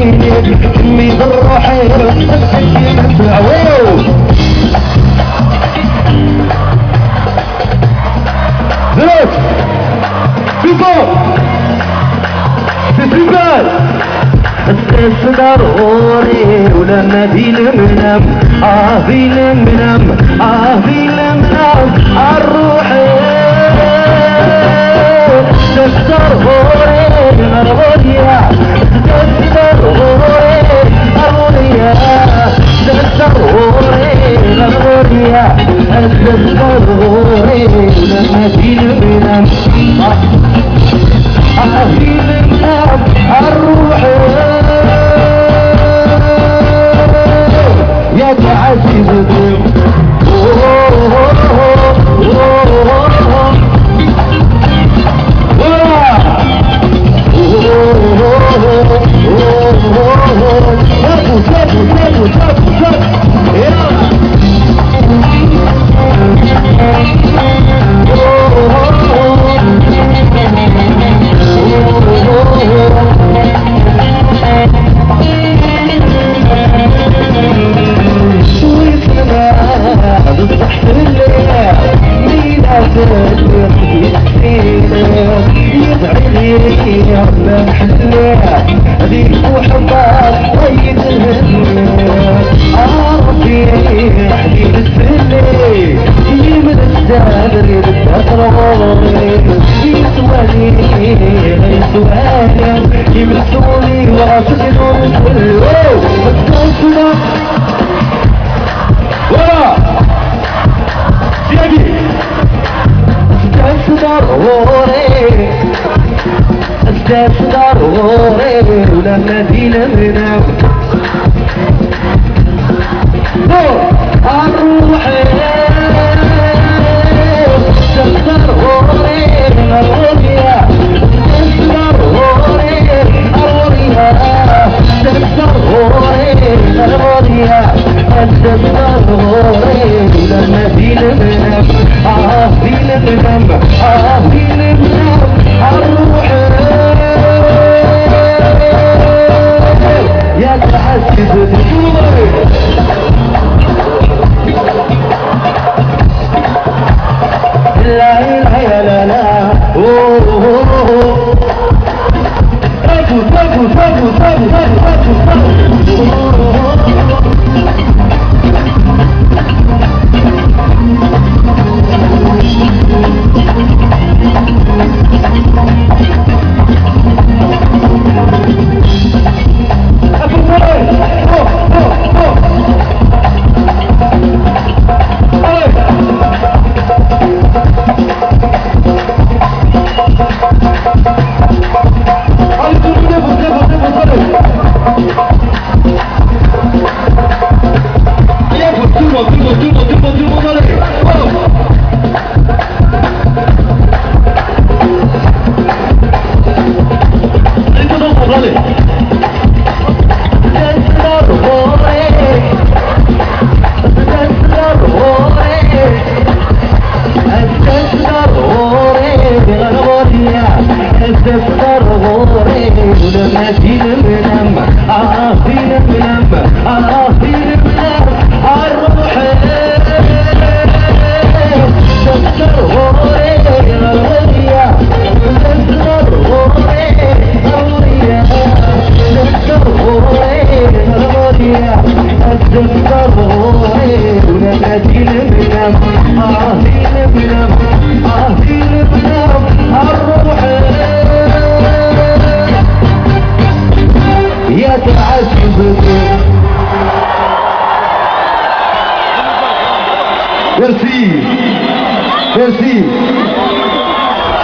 امي بالروحي زلط بيبو فيستيفال السيس ضروري ولما في المنام في المنام في المنام الروحي السيس ضروري الغرية السيس ضروري الغرية السيس ضروري الغرية السيس ضروري ولما في المنام في المنام الروحي يا تعزيز الدم ولما فينا منام الروحي تقدر غوري الغرية تقدر غوري الغرية تقدر غوري الغرية تقدر غوري ولما فينا منام فينا منام فينا منام الروحي يا تعزز الدموع لا اله الا لا Merci.